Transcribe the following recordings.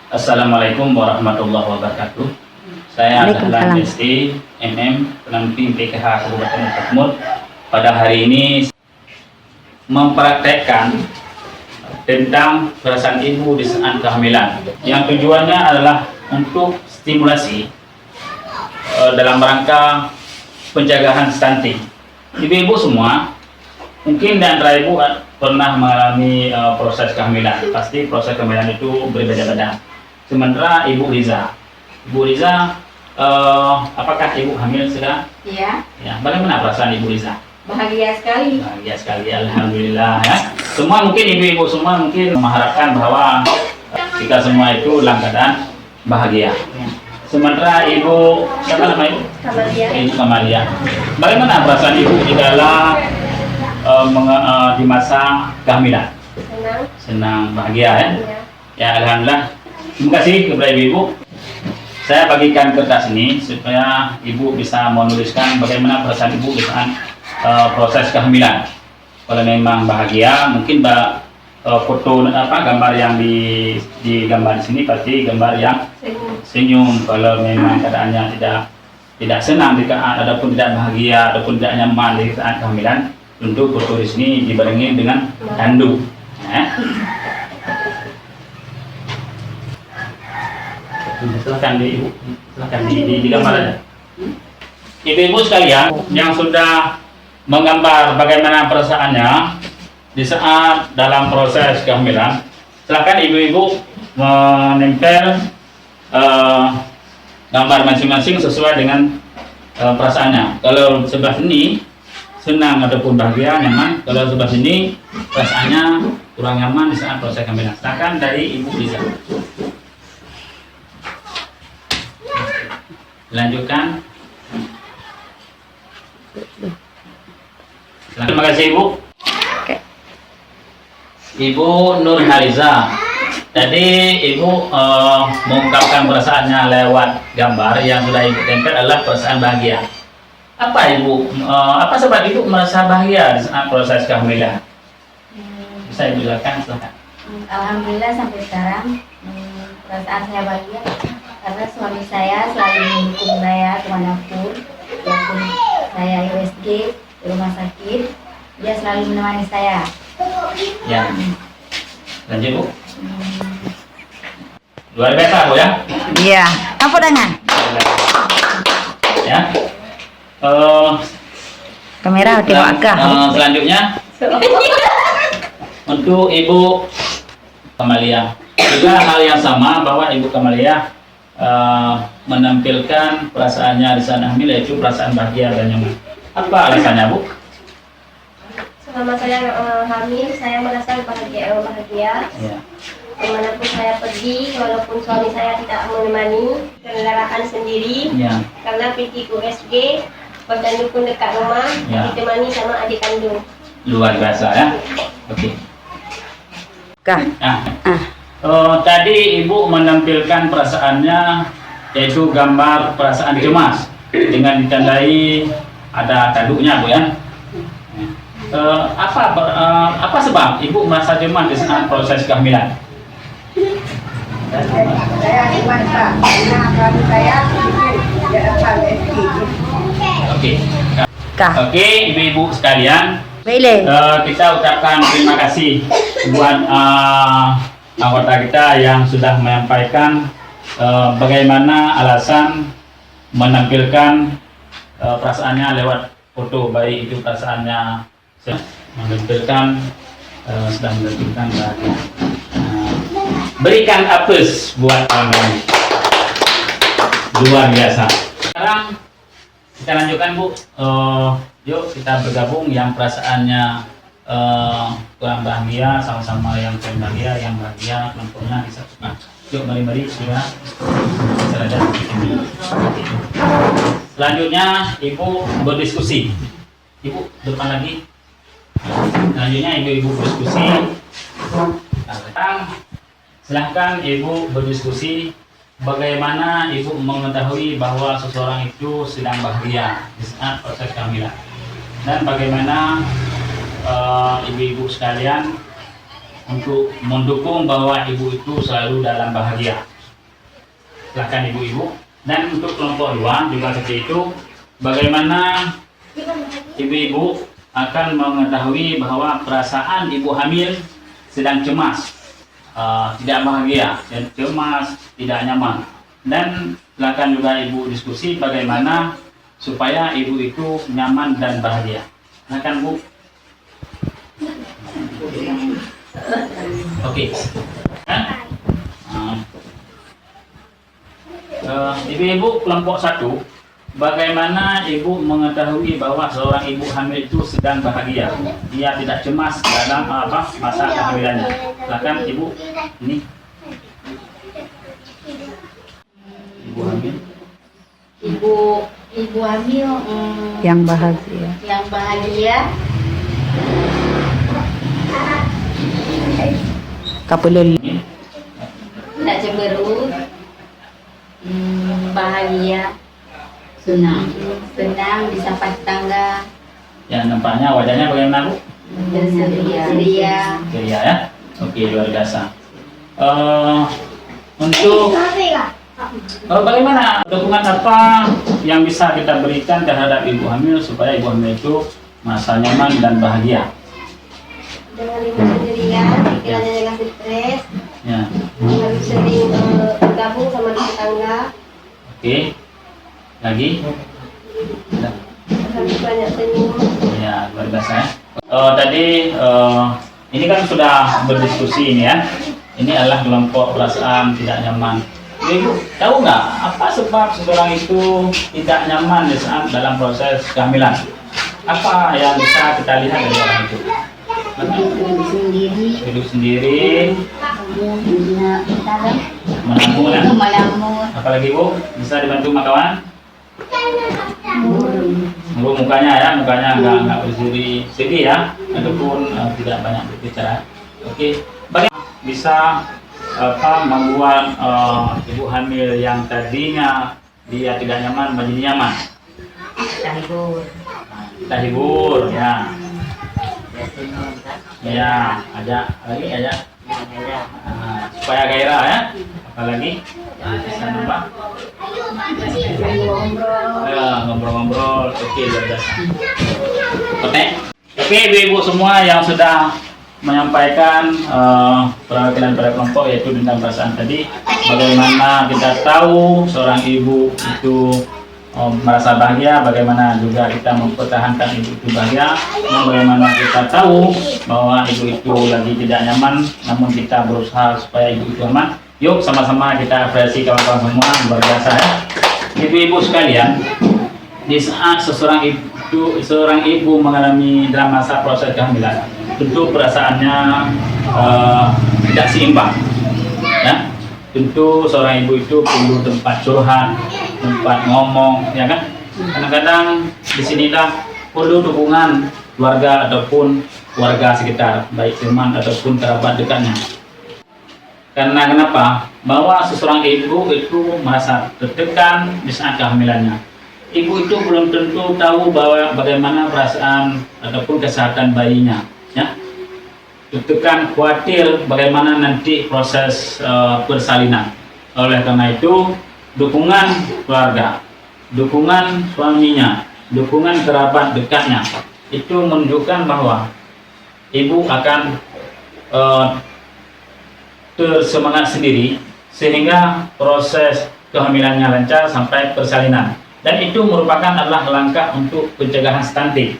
Assalamualaikum warahmatullahi wabarakatuh. Saya Dahlan SD MM Pendamping PKH Kabupaten Takmur. Pada hari ini mempraktekkan tentang perasaan ibu di saat kehamilan. Yang tujuannya adalah untuk stimulasi dalam rangka pencegahan stunting. Ibu-ibu semua mungkin dan ibu pernah mengalami proses kehamilan. Pasti proses kehamilan itu berbeda-beda. Sementara Ibu Riza, apakah Ibu hamil sedang? Iya. Ya, bagaimana perasaan Ibu Riza? Bahagia sekali. Bahagia sekali, alhamdulillah ya. Semua mungkin ibu-ibu semua mungkin mengharapkan bahwa kita semua itu dalam keadaan bahagia. Sementara Ibu siapa namanya Ibu? Kamalia. Ibu Kamalia. Bagaimana perasaan Ibu di dalam di masa kehamilan? Senang. Senang, bahagia ya? Iya. Ya, alhamdulillah. Terima kasih kepada ibu-ibu. Saya bagikan kertas ini supaya ibu bisa menuliskan bagaimana perasaan ibu di saat proses kehamilan. Kalau memang bahagia, mungkin foto gambar yang di gambar di sini pasti gambar yang senyum. Kalau memang keadaannya tidak senang, ataupun tidak bahagia, ataupun tidak nyaman di saat kehamilan, tentu foto di sini dibarengi dengan tandu. Silahkan di gambar aja. Ibu-ibu sekalian yang sudah menggambar bagaimana perasaannya di saat dalam proses kehamilan, silahkan ibu-ibu menempel gambar masing-masing sesuai dengan perasaannya. Kalau sebelah sini senang ataupun bahagia, nyaman. Kalau sebelah sini perasaannya kurang nyaman di saat proses kehamilan. Silahkan dari Ibu Liza. Lanjutkan. Terima kasih Ibu. Ibu Nur Haliza. Tadi Ibu mengungkapkan perasaannya lewat gambar yang sudah Ibu tempel adalah perasaan bahagia. Apa Ibu? Apa sebab Ibu merasa bahagia di saat proses kehamilan? Bisa Ibu jelaskan, silakan. Alhamdulillah sampai sekarang perasaan saya bahagia karena suami saya selalu mendukung saya kemanapun, walaupun saya USG di rumah sakit, dia selalu menemani saya. Ya. Lanjut Bu. Luar biasa Bu ya. Iya. Apa dengan? Ya. Kamera tengok agak. Selanjutnya untuk Ibu Kamalia juga hal yang sama, bahwa Ibu Kamalia menampilkan perasaannya di saat hamil, yaitu perasaan bahagia dan nyaman. Apa alasannya Bu? Selama saya hamil, saya merasa bahagia. Ya. Dimanapun saya pergi, walaupun suami saya tidak menemani, kendaraan sendiri, Ya. karena pergi ke USG, Posyandu pun dekat rumah, Ya. ditemani sama adik kandung. Luar biasa ya. Oke. Kah. Nah, tadi Ibu menampilkan perasaannya, yaitu gambar perasaan cemas dengan ditandai ada tanduknya Bu ya. Apa sebab Ibu merasa cemas di saat proses kehamilan? Saya cemas Pak, karena suami saya dia datang SD. Oke. Kah. Oke, ibu-ibu sekalian, Boleh. kita ucapkan terima kasih buat anggota kita yang sudah menyampaikan bagaimana alasan menampilkan perasaannya lewat foto, baik itu perasaannya menampilkan sedang menampilkan bahagia. Berikan apes buat kami. Luar biasa. Sekarang kita lanjutkan Bu. Yuk kita bergabung yang perasaannya kurang bahagia, sama-sama yang kurang bahagia, yang bahagia kelompoknya disatukan. Yuk mari sudah serada. Selanjutnya Ibu berdiskusi. Ibu depan lagi. Selanjutnya ibu-ibu berdiskusi. Silahkan Ibu berdiskusi bagaimana Ibu mengetahui bahwa seseorang itu sedang bahagia di saat proses kehamilan, dan bagaimana ibu-ibu sekalian untuk mendukung bahwa ibu itu selalu dalam bahagia Silakan ibu-ibu. Dan untuk kelompok 2 juga seperti itu, bagaimana ibu-ibu akan mengetahui bahwa perasaan ibu hamil sedang cemas, tidak bahagia, dan cemas, tidak nyaman. Dan silakan juga ibu diskusi bagaimana supaya ibu itu nyaman dan bahagia. Silakan Bu. Oke. Ibu-ibu kelompok 1, bagaimana ibu mengetahui bahwa seorang ibu hamil itu sedang bahagia, dia tidak cemas dalam masa kehamilannya. Silakan ibu. Ini ibu hamil. Ibu hamil Yang bahagia. yang bahagia Kapulul. Ini tidak cemberut, bahagia, senang bisa tetangga, ya, nampaknya wajahnya bagaimana Bu? ceria. Ceria ya. Oke, luar biasa. Untuk bagaimana dukungan apa yang bisa kita berikan terhadap ibu hamil supaya ibu hamil itu merasa nyaman dan bahagia? Dengan ibu ceria, pikirannya jangan stres, Ya. harus sering bergabung sama tetangga, Oke. Lagi? Ya. harus banyak senyum. Ya, luar biasa ya. Tadi ini kan sudah berdiskusi ini ya. Ini adalah kelompok perasaan tidak nyaman. Ibu tahu nggak apa sebab seseorang itu tidak nyaman di saat dalam proses kehamilan? Apa yang bisa kita lihat dari orang itu? Hidup sendiri, menanggung ya. Apalagi Bu, bisa dibantu sama kawan? Bu, mukanya nggak berdiri sedih ya, ataupun tidak banyak berbicara. Oke, bagaimana bisa membuat ibu hamil yang tadinya dia tidak nyaman menjadi nyaman? Kita hibur ya. Ya, ajak supaya gairah ya. Apalagi bisa nambah ngobrol-ngobrol. Oke, luar biasa. Oke, ibu-ibu semua yang sudah menyampaikan perwakilan pada kelompok yaitu tentang perasaan tadi, bagaimana kita tahu seorang ibu itu merasa bahagia, bagaimana juga kita mempertahankan ibu itu bahagia, dan bagaimana kita tahu bahwa ibu itu lagi tidak nyaman, namun kita berusaha supaya ibu itu aman. Yuk sama-sama kita apresiasi kawan-kawan semua, luar biasa ya. Ibu-ibu sekalian, di saat seorang ibu mengalami dalam masa proses kehamilan, tentu perasaannya tidak seimbang ya. Tentu seorang ibu itu perlu tempat curhat, tempat ngomong ya kan. Kadang-kadang disinilah perlu dukungan keluarga ataupun warga sekitar, baik teman ataupun kerabat dekatnya. Karena kenapa? Bahwa seseorang ibu itu merasa tertekan di saat kehamilannya. Ibu itu belum tentu tahu bahwa bagaimana perasaan ataupun kesehatan bayinya ya. Tertekan, khawatir bagaimana nanti proses persalinan. Oleh karena itu, dukungan keluarga, dukungan suaminya, dukungan kerabat dekatnya itu menunjukkan bahwa ibu akan tersemangat sendiri sehingga proses kehamilannya lancar sampai persalinan. Dan itu merupakan adalah langkah untuk pencegahan stunting.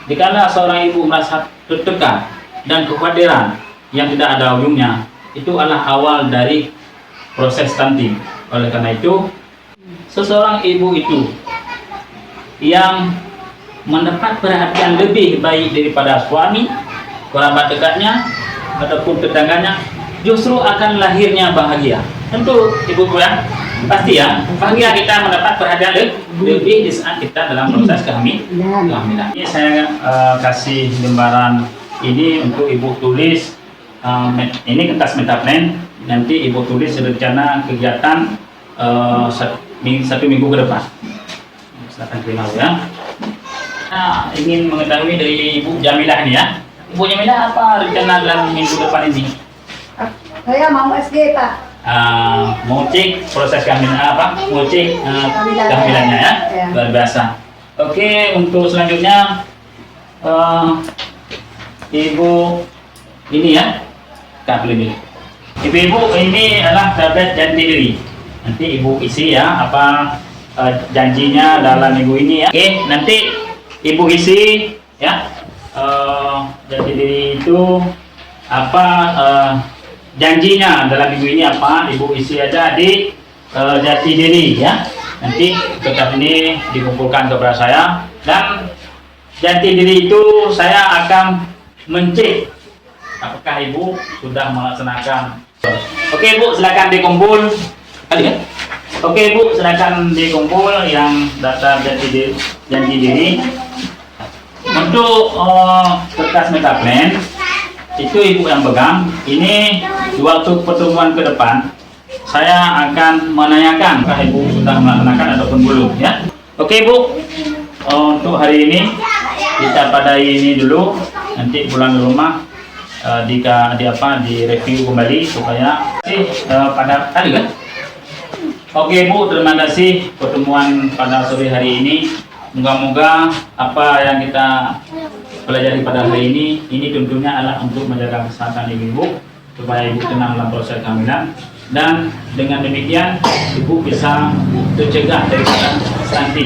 Dikala seorang ibu merasa tertekan dan kekhawatiran yang tidak ada ujungnya, itu adalah awal dari proses stunting. Oleh karena itu, seseorang ibu itu yang mendapat perhatian lebih baik daripada suami, kerabat dekatnya, ataupun tetangganya, justru akan lahirnya bahagia. Tentu ibu ya, pasti ya, bahagia kita mendapat perhatian lebih di saat kita dalam proses kehamilan. Ini saya kasih lembaran ini untuk ibu tulis, ini kertas metaplan, nanti ibu tulis rencana kegiatan satu minggu ke depan. Silakan terima ya. Nah, ingin mengetahui dari Ibu Jamilah ini ya. Ibu Jamilah, apa rencana dalam minggu depan ini? Saya mau SG, Pak. mau cek proses kehamilan mau cek kehamilannya ya. Ya. Luar biasa. Oke, untuk selanjutnya ibu ini ya, Kak Lili. Ibu-ibu ini adalah tablet janji diri. Nanti ibu isi ya apa janjinya dalam minggu ini ya. Oke, nanti ibu isi ya janji diri itu apa janjinya dalam minggu ini apa, ibu isi aja di jati diri ya. Nanti kertas ini dikumpulkan kepada saya dan jati diri itu saya akan mencek apakah ibu sudah melaksanakan. Oke Bu, silakan dikumpul. Tadi kan? Oke Bu, silakan dikumpul yang data janji diri. Untuk kertas metaplan itu ibu yang pegang. Ini di waktu pertemuan ke depan saya akan menanyakan apakah ibu sudah melaksanakan ataupun belum ya. Oke Bu, untuk hari ini kita padai ini dulu. Nanti pulang ke rumah di review kembali supaya pada tadi kan. Oke Bu, terima kasih pertemuan pada sore hari ini. Moga-moga apa yang kita pelajari pada hari ini tentunya adalah untuk menjaga kesehatan ibu-ibu supaya ibu tenang dalam proses kehamilan, dan dengan demikian ibu bisa tercegah daripada stunting.